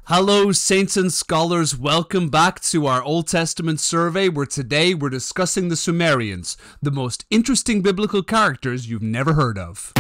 Hello saints and scholars, welcome back to our Old Testament survey where today we're discussing the Sumerians, the most interesting biblical characters you've never heard of.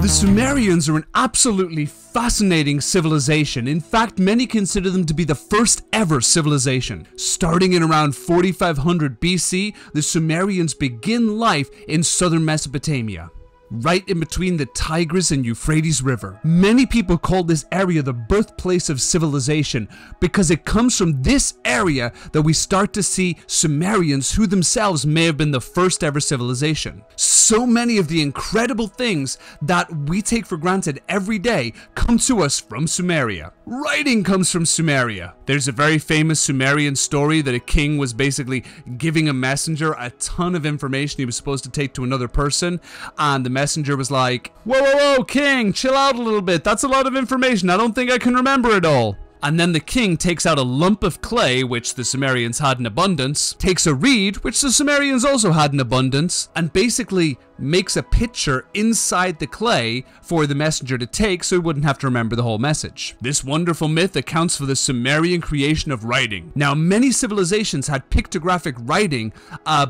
The Sumerians are an absolutely fascinating civilization. In fact, many consider them to be the first ever civilization. Starting in around 4500 BC, the Sumerians begin life in southern Mesopotamia, right in between the Tigris and Euphrates River. Many people call this area the birthplace of civilization because it comes from this area that we start to see Sumerians who themselves may have been the first ever civilization. So many of the incredible things that we take for granted every day come to us from Sumeria. Writing comes from Sumeria. There's a very famous Sumerian story that a king was basically giving a messenger a ton of information he was supposed to take to another person, and the messenger was like, whoa, king, chill out a little bit. That's a lot of information. I don't think I can remember it all. And then the king takes out a lump of clay, which the Sumerians had in abundance, takes a reed, which the Sumerians also had in abundance, and basically makes a picture inside the clay for the messenger to take so he wouldn't have to remember the whole message. This wonderful myth accounts for the Sumerian creation of writing. Now, many civilizations had pictographic writing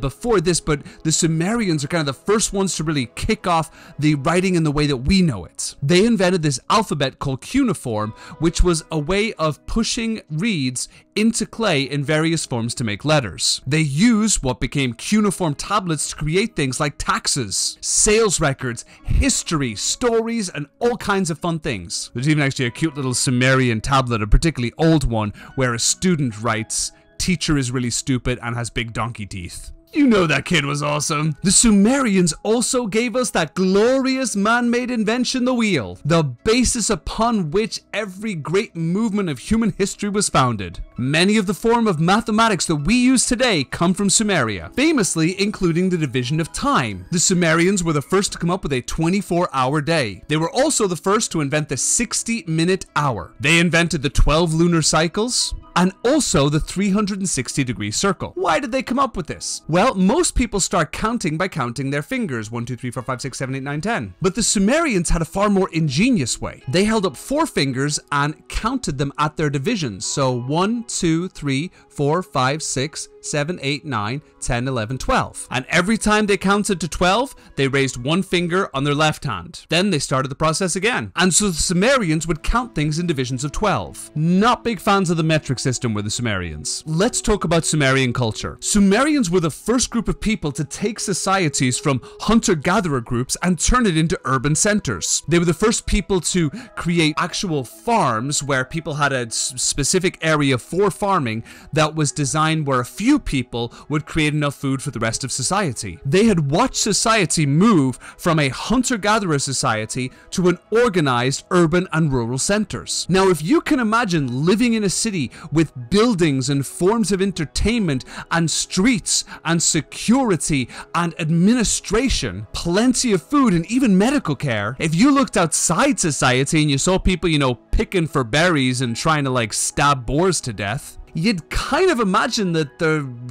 before this, but the Sumerians are kind of the first ones to really kick off the writing in the way that we know it. They invented this alphabet called cuneiform, which was a way of pushing reeds into clay in various forms to make letters. They used what became cuneiform tablets to create things like taxes, sales records, history, stories, and all kinds of fun things. There's even actually a cute little Sumerian tablet, a particularly old one, where a student writes, "Teacher is really stupid and has big donkey teeth." You know that kid was awesome. The Sumerians also gave us that glorious man-made invention, the wheel, the basis upon which every great movement of human history was founded. Many of the form of mathematics that we use today come from Sumeria, famously including the division of time. The Sumerians were the first to come up with a 24-hour day. They were also the first to invent the 60-minute hour. They invented the 12 lunar cycles, and also the 360-degree circle. Why did they come up with this? Well, most people start counting by counting their fingers. 1, 2, 3, 4, 5, 6, 7, 8, 9, 10. But the Sumerians had a far more ingenious way. They held up 4 fingers and counted them at their divisions. So 1, 2, 3, 4, 5, 6, 7, 8, 9, 10, 11, 12. And every time they counted to 12, they raised 1 finger on their left hand. Then they started the process again. And so the Sumerians would count things in divisions of 12. Not big fans of the metric system were the Sumerians. Let's talk about Sumerian culture. Sumerians were the first group of people to take societies from hunter-gatherer groups and turn it into urban centers. They were the first people to create actual farms where people had a specific area for farming that was designed where a few people would create enough food for the rest of society. They had watched society move from a hunter-gatherer society to an organized urban and rural centers. Now, if you can imagine living in a city with buildings and forms of entertainment and streets and security and administration, plenty of food and even medical care, if you looked outside society and you saw people, picking for berries and trying to stab boars to death, you'd kind of imagine that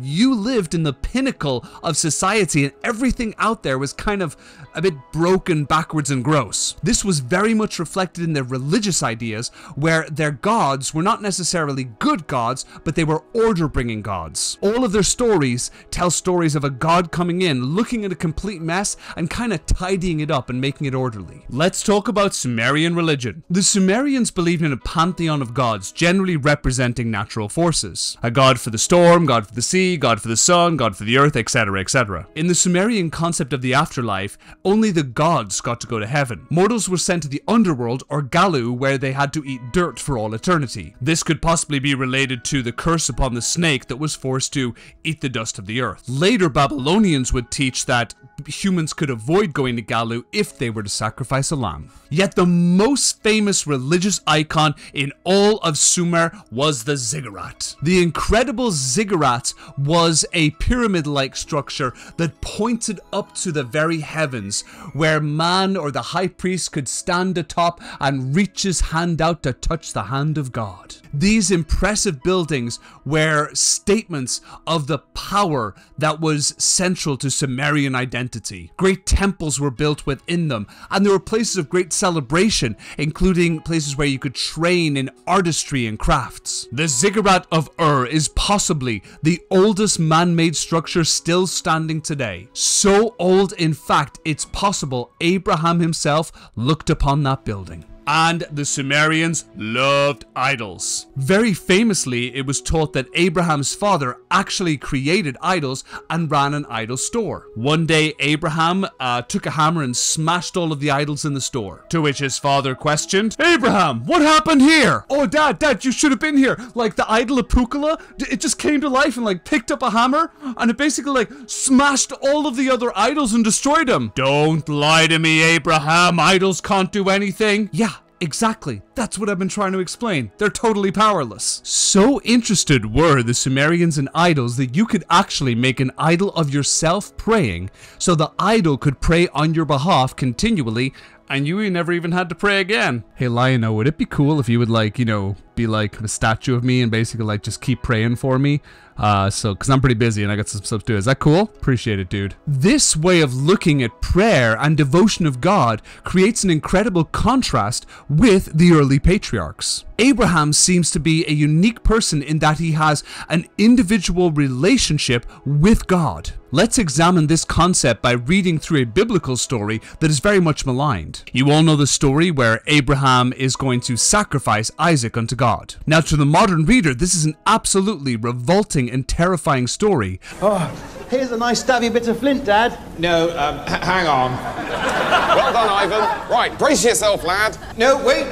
you lived in the pinnacle of society and everything out there was kind of a bit broken, backwards, and gross. This was very much reflected in their religious ideas, where their gods were not necessarily good gods, but they were order-bringing gods. All of their stories tell stories of a god coming in, looking at a complete mess, and kind of tidying it up and making it orderly. Let's talk about Sumerian religion. The Sumerians believed in a pantheon of gods, generally representing natural forces. A god for the storm, god for the sea, god for the sun, god for the earth, etc., etc. In the Sumerian concept of the afterlife, only the gods got to go to heaven. Mortals were sent to the underworld, or Galu, where they had to eat dirt for all eternity. This could possibly be related to the curse upon the snake that was forced to eat the dust of the earth. Later, Babylonians would teach that humans could avoid going to Galu if they were to sacrifice a lamb. Yet the most famous religious icon in all of Sumer was the ziggurat. The incredible ziggurat was a pyramid-like structure that pointed up to the very heavens, where man or the high priest could stand atop and reach his hand out to touch the hand of God. These impressive buildings were statements of the power that was central to Sumerian identity identity. Great temples were built within them, and there were places of great celebration, including places where you could train in artistry and crafts. The ziggurat of Ur is possibly the oldest man-made structure still standing today. So old, in fact, it's possible Abraham himself looked upon that building. And the Sumerians loved idols. Very famously, it was taught that Abraham's father actually created idols and ran an idol store. One day, Abraham took a hammer and smashed all of the idols in the store. To which his father questioned, "Abraham, what happened here?" "Oh, Dad, you should have been here. Like the idol of Pukala, it just came to life and like picked up a hammer and it basically like smashed all of the other idols and destroyed them." "Don't lie to me, Abraham. Idols can't do anything." Yeah. Exactly. That's what I've been trying to explain. They're totally powerless. So interested were the Sumerians in idols that you could actually make an idol of yourself praying, so the idol could pray on your behalf continually, and you never even had to pray again. Hey Lionel, would it be cool if you would like, be like a statue of me and basically like just keep praying for me? Cause I'm pretty busy and I got some stuff to do. Is that cool? Appreciate it, dude. This way of looking at prayer and devotion of God creates an incredible contrast with the early patriarchs. Abraham seems to be a unique person in that he has an individual relationship with God. Let's examine this concept by reading through a biblical story that is very much maligned. You all know the story where Abraham is going to sacrifice Isaac unto God. Now, to the modern reader, this is an absolutely revolting and terrifying story. Oh, here's a nice stabby bit of flint, Dad. No, hang on. Well done, Ivan. Right, brace yourself, lad. No, wait.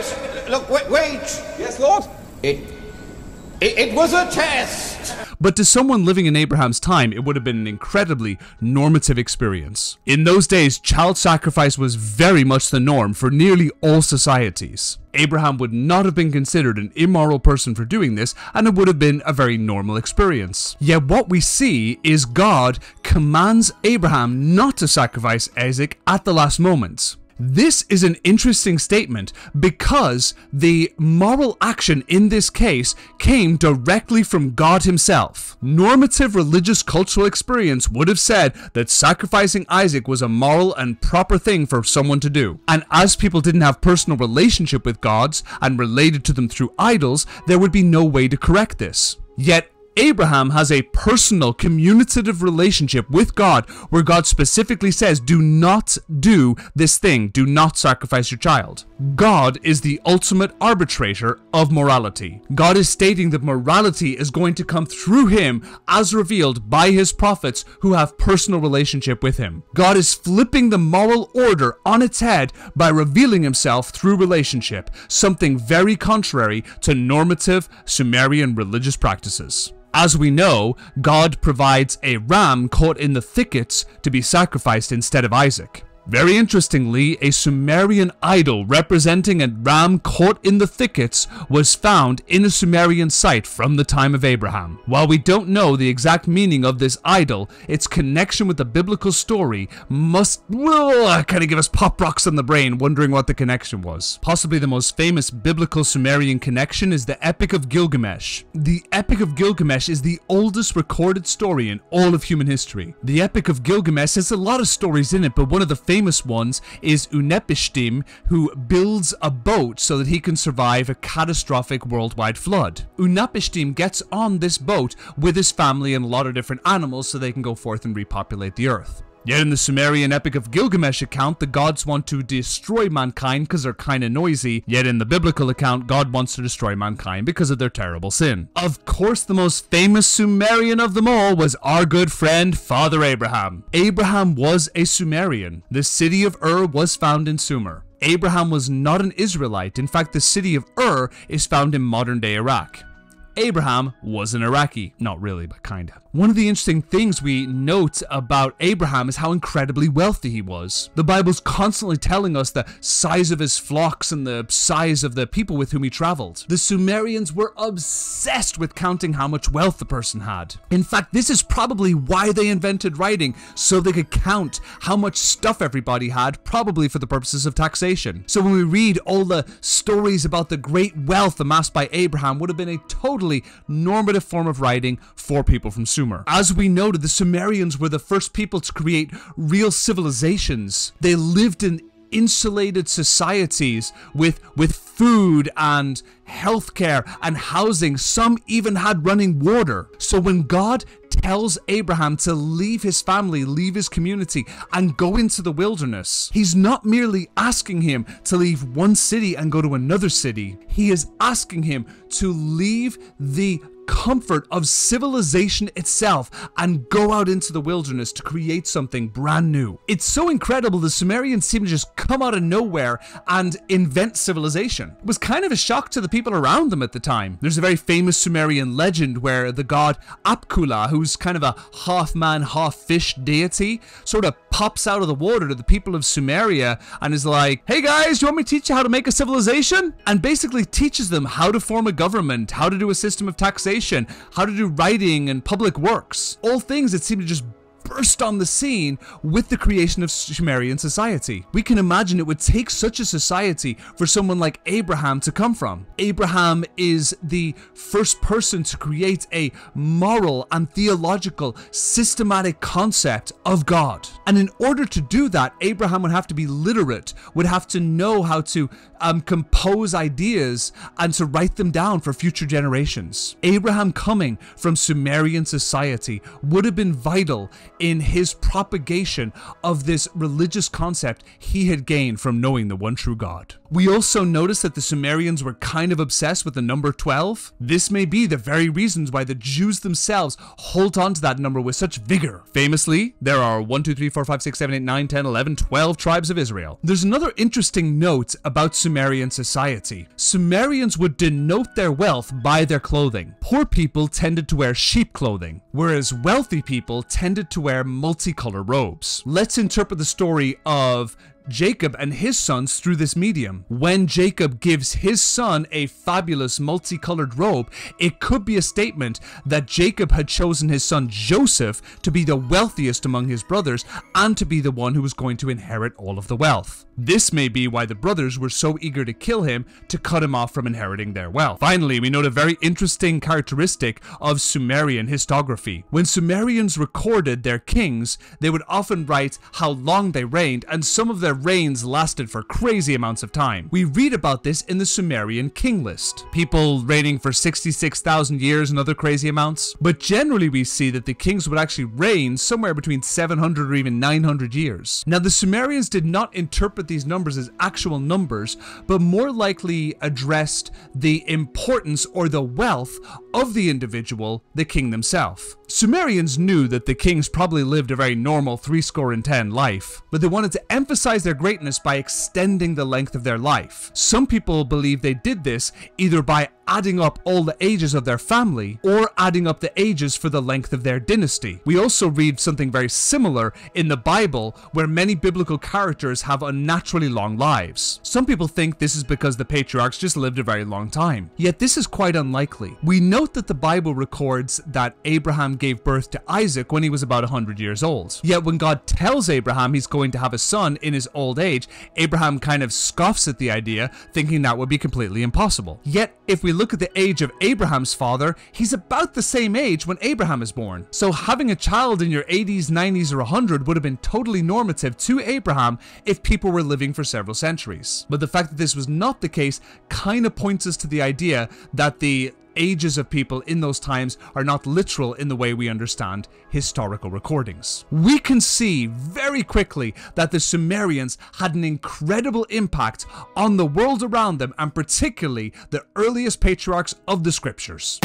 Look, wait. Yes, Lord? It was a test. But to someone living in Abraham's time, it would have been an incredibly normative experience. In those days, child sacrifice was very much the norm for nearly all societies. Abraham would not have been considered an immoral person for doing this, and it would have been a very normal experience. Yet what we see is God commands Abraham not to sacrifice Isaac at the last moment. This is an interesting statement because the moral action in this case came directly from God himself. Normative religious cultural experience would have said that sacrificing Isaac was a moral and proper thing for someone to do. And as people didn't have personal relationship with gods and related to them through idols, there would be no way to correct this. Yet Abraham has a personal, communicative relationship with God where God specifically says, do not do this thing, do not sacrifice your child. God is the ultimate arbitrator of morality. God is stating that morality is going to come through him as revealed by his prophets who have personal relationship with him. God is flipping the moral order on its head by revealing himself through relationship, something very contrary to normative Sumerian religious practices. As we know, God provides a ram caught in the thickets to be sacrificed instead of Isaac. Very interestingly, a Sumerian idol representing a ram caught in the thickets was found in a Sumerian site from the time of Abraham. While we don't know the exact meaning of this idol, its connection with the biblical story must kind of give us pop rocks on the brain wondering what the connection was. Possibly the most famous biblical Sumerian connection is the Epic of Gilgamesh. The Epic of Gilgamesh is the oldest recorded story in all of human history. The Epic of Gilgamesh has a lot of stories in it, but one of the famous ones is Unepishtim, who builds a boat so that he can survive a catastrophic worldwide flood. Unepishtim gets on this boat with his family and a lot of different animals so they can go forth and repopulate the earth. Yet in the Sumerian Epic of Gilgamesh account, the gods want to destroy mankind because they're kind of noisy, yet in the biblical account, God wants to destroy mankind because of their terrible sin. Of course, the most famous Sumerian of them all was our good friend, Father Abraham. Abraham was a Sumerian. The city of Ur was found in Sumer. Abraham was not an Israelite. In fact, the city of Ur is found in modern-day Iraq. Abraham was an Iraqi. Not really, but kinda. One of the interesting things we note about Abraham is how incredibly wealthy he was. The Bible's constantly telling us the size of his flocks and the size of the people with whom he traveled. The Sumerians were obsessed with counting how much wealth the person had. In fact, this is probably why they invented writing, so they could count how much stuff everybody had, probably for the purposes of taxation. So when we read all the stories about the great wealth amassed by Abraham, would have been a totally totally normative form of writing for people from Sumer. As we noted, the Sumerians were the first people to create real civilizations. They lived in insulated societies with food and healthcare and housing. Some even had running water. So when God tells Abraham to leave his family, leave his community, and go into the wilderness, he's not merely asking him to leave one city and go to another city. He is asking him to leave the comfort of civilization itself and go out into the wilderness to create something brand new. It's so incredible the Sumerians seem to just come out of nowhere and invent civilization. It was kind of a shock to the people around them at the time. There's a very famous Sumerian legend where the god Apkula, who's kind of a half man, half fish deity, sort of pops out of the water to the people of Sumeria and is like, "Hey guys, do you want me to teach you how to make a civilization?" And basically teaches them how to form a government, how to do a system of taxation, how to do writing and public works. All things that seem to just burst on the scene with the creation of Sumerian society. We can imagine it would take such a society for someone like Abraham to come from. Abraham is the first person to create a moral and theological systematic concept of God. And in order to do that, Abraham would have to be literate, would have to know how to compose ideas and to write them down for future generations. Abraham coming from Sumerian society would have been vital in his propagation of this religious concept he had gained from knowing the one true God. We also notice that the Sumerians were kind of obsessed with the number 12. This may be the very reasons why the Jews themselves hold on to that number with such vigor. Famously, there are 1, 2, 3, 4, 5, 6, 7, 8, 9, 10, 11, 12 tribes of Israel. There's another interesting note about Sumerian society. Sumerians would denote their wealth by their clothing. Poor people tended to wear sheep clothing, whereas wealthy people tended to wear multicolored robes. Let's interpret the story of Jacob and his sons through this medium. When Jacob gives his son a fabulous multicolored robe, it could be a statement that Jacob had chosen his son Joseph to be the wealthiest among his brothers and to be the one who was going to inherit all of the wealth. This may be why the brothers were so eager to kill him to cut him off from inheriting their wealth. Finally, we note a very interesting characteristic of Sumerian historiography. When Sumerians recorded their kings, they would often write how long they reigned, and some of their reigns lasted for crazy amounts of time. We read about this in the Sumerian king list. People reigning for 66,000 years and other crazy amounts. But generally we see that the kings would actually reign somewhere between 700 or even 900 years. Now the Sumerians did not interpret these numbers as actual numbers, but more likely addressed the importance or the wealth of the individual, the king themselves. Sumerians knew that the kings probably lived a very normal 70 life, but they wanted to emphasize their greatness by extending the length of their life. Some people believe they did this either by adding up all the ages of their family or adding up the ages for the length of their dynasty. We also read something very similar in the Bible where many biblical characters have unnaturally long lives. Some people think this is because the patriarchs just lived a very long time, yet this is quite unlikely. We note that the Bible records that Abraham gave birth to Isaac when he was about 100 years old. Yet when God tells Abraham he's going to have a son in his old age, Abraham kind of scoffs at the idea, thinking that would be completely impossible. Yet if we look at the age of Abraham's father, he's about the same age when Abraham is born. So having a child in your 80s, 90s, or 100 would have been totally normative to Abraham if people were living for several centuries. But the fact that this was not the case kind of points us to the idea that the ages of people in those times are not literal in the way we understand historical recordings. We can see very quickly that the Sumerians had an incredible impact on the world around them, and particularly the earliest patriarchs of the scriptures.